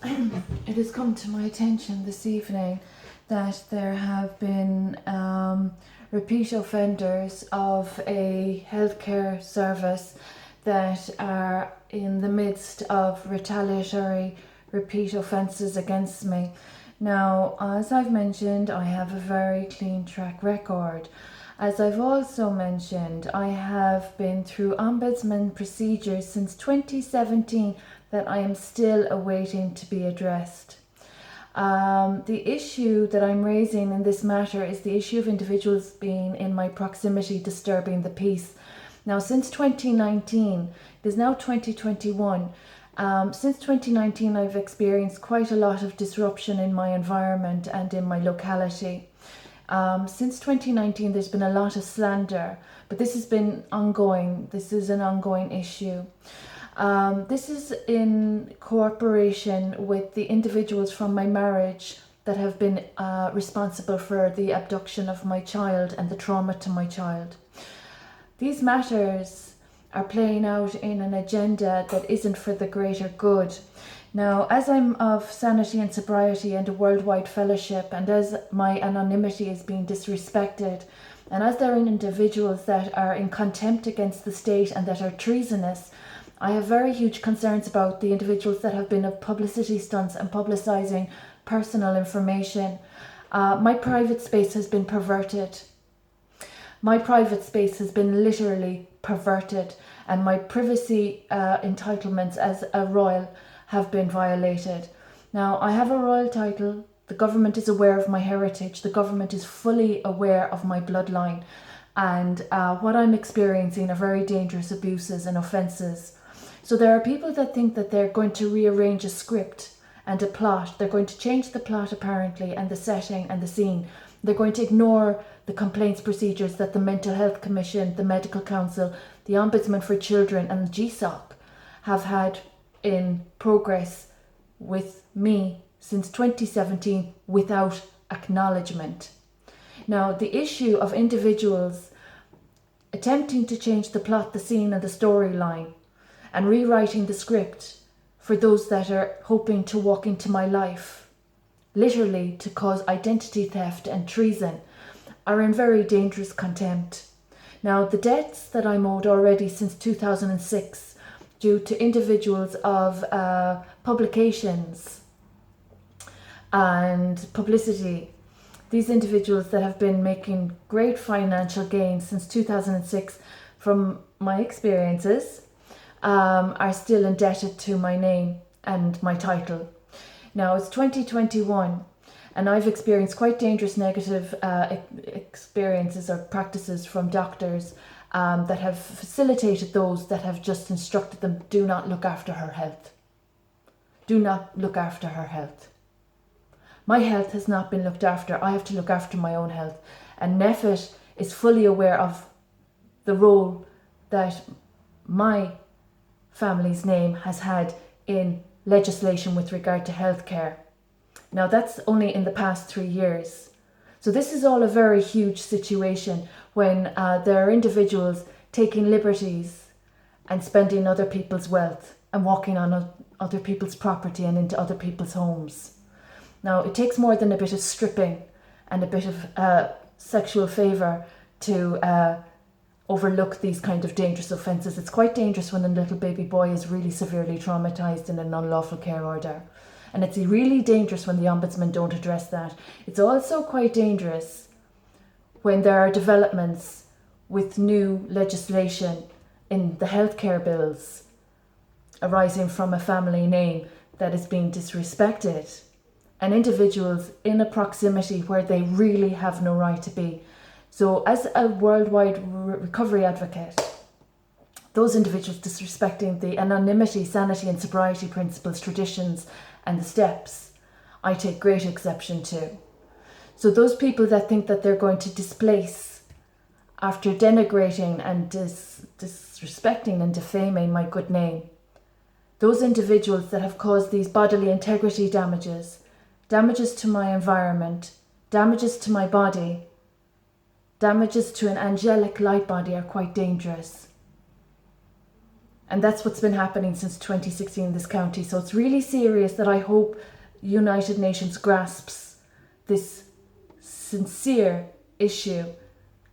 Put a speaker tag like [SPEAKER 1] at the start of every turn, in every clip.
[SPEAKER 1] It has come to my attention this evening that there have been repeat offenders of a healthcare service that are in the midst of retaliatory repeat offences against me. Now, as I've mentioned, I have a very clean track record. As I've also mentioned, I have been through ombudsman procedures since 2017 that I am still awaiting to be addressed. The issue that I'm raising in this matter is the issue of individuals being in my proximity disturbing the peace. Now, since 2019, it is now 2021. Since 2019, I've experienced quite a lot of disruption in my environment and in my locality. Since 2019, there's been a lot of slander, but this has been ongoing. This is an ongoing issue. This is in cooperation with the individuals from my marriage that have been responsible for the abduction of my child and the trauma to my child. These matters are playing out in an agenda that isn't for the greater good. Now, as I'm of sanity and sobriety and a worldwide fellowship, and as my anonymity is being disrespected, and as there are individuals that are in contempt against the state and that are treasonous, I have very huge concerns about the individuals that have been of publicity stunts and publicising personal information. My private space has been perverted. My private space has been literally perverted, and my privacy entitlements as a royal have been violated. Now, I have a royal title. The government is aware of my heritage. The government is fully aware of my bloodline. And what I'm experiencing are very dangerous abuses and offences. So there are people that think that they're going to rearrange a script and a plot. They're going to change the plot, apparently, and the setting and the scene. They're going to ignore the complaints procedures that the Mental Health Commission, the Medical Council, the Ombudsman for Children and the GSOC have had in progress with me since 2017 without acknowledgement. Now, the issue of individuals attempting to change the plot, the scene and the storyline and rewriting the script for those that are hoping to walk into my life, literally to cause identity theft and treason, are in very dangerous contempt. Now, the debts that I'm owed already since 2006 due to individuals of publications and publicity, these individuals that have been making great financial gains since 2006 from my experiences, are still indebted to my name and my title. Now, it's 2021 and I've experienced quite dangerous negative experiences or practices from doctors that have facilitated those that have just instructed them, do not look after her health. Do not look after her health. My health has not been looked after. I have to look after my own health. And NEFIT is fully aware of the role that my family's name has had in legislation with regard to healthcare. Now, that's only in the past 3 years. So this is all a very huge situation when there are individuals taking liberties and spending other people's wealth and walking on other people's property and into other people's homes. Now, it takes more than a bit of stripping and a bit of sexual favour to overlook these kind of dangerous offences. It's quite dangerous when a little baby boy is really severely traumatised in an unlawful care order. And it's really dangerous when the ombudsman don't address that. It's also quite dangerous when there are developments with new legislation in the healthcare bills arising from a family name that is being disrespected, and individuals in a proximity where they really have no right to be. So as a worldwide recovery advocate, those individuals disrespecting the anonymity, sanity and sobriety principles, traditions and the steps, I take great exception to. So those people that think that they're going to displace after denigrating and disrespecting and defaming my good name, those individuals that have caused these bodily integrity damages, damages to my environment, damages to my body, damages to an angelic light body are quite dangerous. And that's what's been happening since 2016 in this county. So it's really serious that I hope United Nations grasps this sincere issue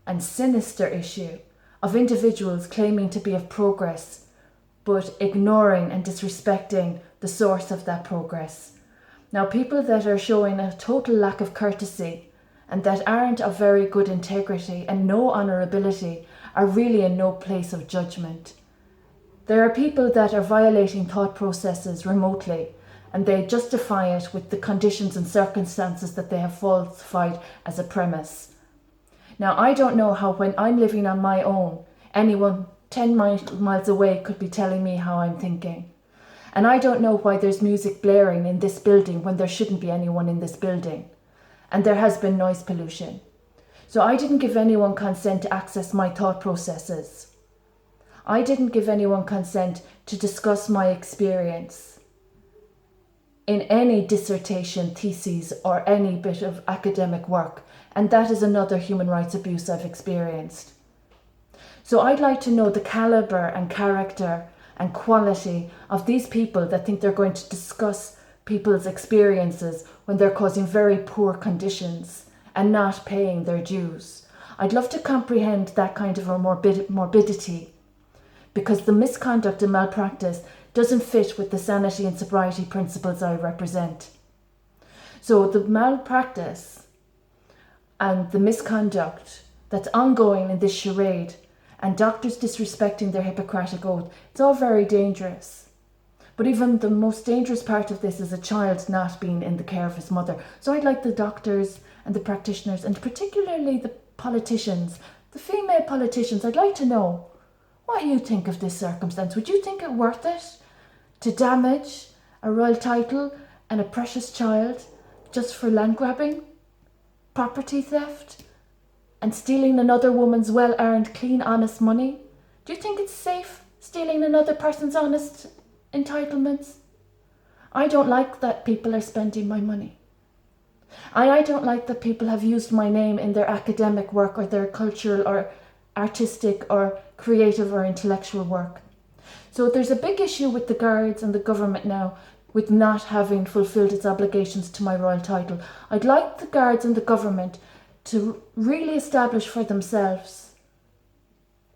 [SPEAKER 1] and sinister issue of individuals claiming to be of progress, but ignoring and disrespecting the source of that progress. Now, people that are showing a total lack of courtesy and that aren't of very good integrity and no honourability are really in no place of judgment. There are people that are violating thought processes remotely, and they justify it with the conditions and circumstances that they have falsified as a premise. Now, I don't know how, when I'm living on my own, anyone 10 miles away could be telling me how I'm thinking. And I don't know why there's music blaring in this building when there shouldn't be anyone in this building. And there has been noise pollution. So I didn't give anyone consent to access my thought processes. I didn't give anyone consent to discuss my experience in any dissertation, thesis, or any bit of academic work. And that is another human rights abuse I've experienced. So I'd like to know the calibre and character and quality of these people that think they're going to discuss people's experiences when they're causing very poor conditions and not paying their dues. I'd love to comprehend that kind of a morbidity, because the misconduct and malpractice doesn't fit with the sanity and sobriety principles I represent. So the malpractice and the misconduct that's ongoing in this charade, and doctors disrespecting their Hippocratic oath, it's all very dangerous. But even the most dangerous part of this is a child not being in the care of his mother. So I'd like the doctors and the practitioners, and particularly the politicians, the female politicians, I'd like to know what you think of this circumstance. Would you think it worth it to damage a royal title and a precious child just for land grabbing, property theft, and stealing another woman's well-earned, clean, honest money? Do you think it's safe stealing another person's honest entitlements? I don't like that people are spending my money. I don't like that people have used my name in their academic work or their cultural or artistic or creative or intellectual work. So there's a big issue with the guards and the government now with not having fulfilled its obligations to my royal title. I'd like the guards and the government to really establish for themselves,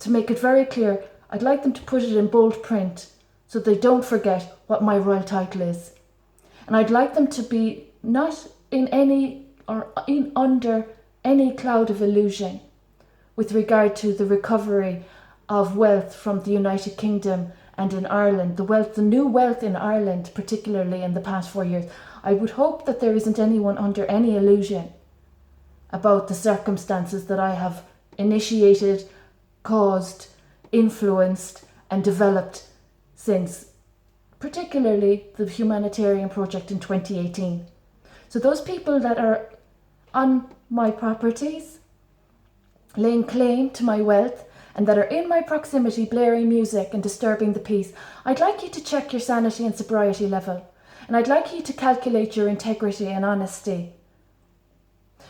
[SPEAKER 1] to make it very clear. I'd like them to put it in bold print so they don't forget what my royal title is. And I'd like them to be not in any or in under any cloud of illusion with regard to the recovery of wealth from the United Kingdom and in Ireland, the new wealth in Ireland, particularly in the past 4 years. I would hope that there isn't anyone under any illusion about the circumstances that I have initiated, caused, influenced, and developed since, particularly the humanitarian project in 2018. So those people that are on my properties, laying claim to my wealth, and that are in my proximity blaring music and disturbing the peace, I'd like you to check your sanity and sobriety level. And I'd like you to calculate your integrity and honesty.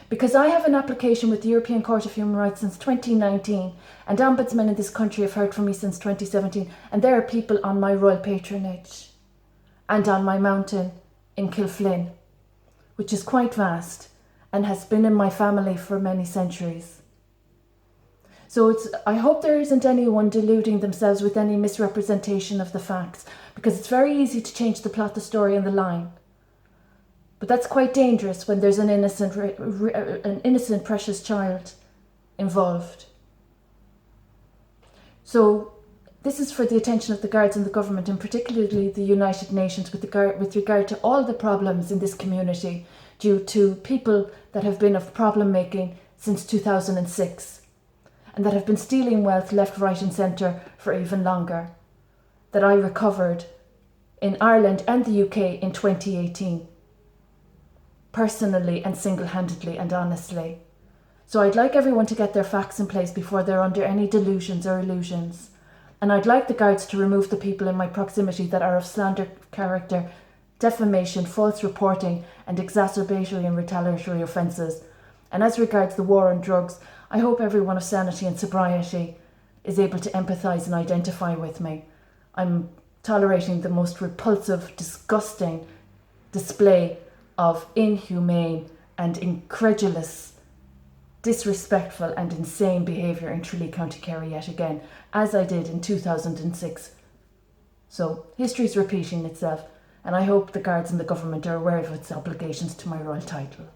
[SPEAKER 1] Because I have an application with the European Court of Human Rights since 2019, and ombudsmen in this country have heard from me since 2017, and there are people on my Royal Patronage and on my mountain in Kilflynn, which is quite vast and has been in my family for many centuries. So I hope there isn't anyone deluding themselves with any misrepresentation of the facts, because it's very easy to change the plot, the story, and the line. But that's quite dangerous when there's an innocent, precious child involved. So this is for the attention of the guards and the government, and particularly the United Nations, with regard to all the problems in this community due to people that have been of problem making since 2006. And that have been stealing wealth left, right and centre for even longer, that I recovered in Ireland and the UK in 2018, personally and single-handedly and honestly. So I'd like everyone to get their facts in place before they're under any delusions or illusions. And I'd like the guards to remove the people in my proximity that are of slander character, defamation, false reporting and exacerbatory and retaliatory offences. And as regards the war on drugs, I hope everyone of sanity and sobriety is able to empathise and identify with me. I'm tolerating the most repulsive, disgusting display of inhumane and incredulous, disrespectful and insane behaviour in Tralee, County Kerry yet again, as I did in 2006. So history's repeating itself, and I hope the guards and the government are aware of its obligations to my royal title.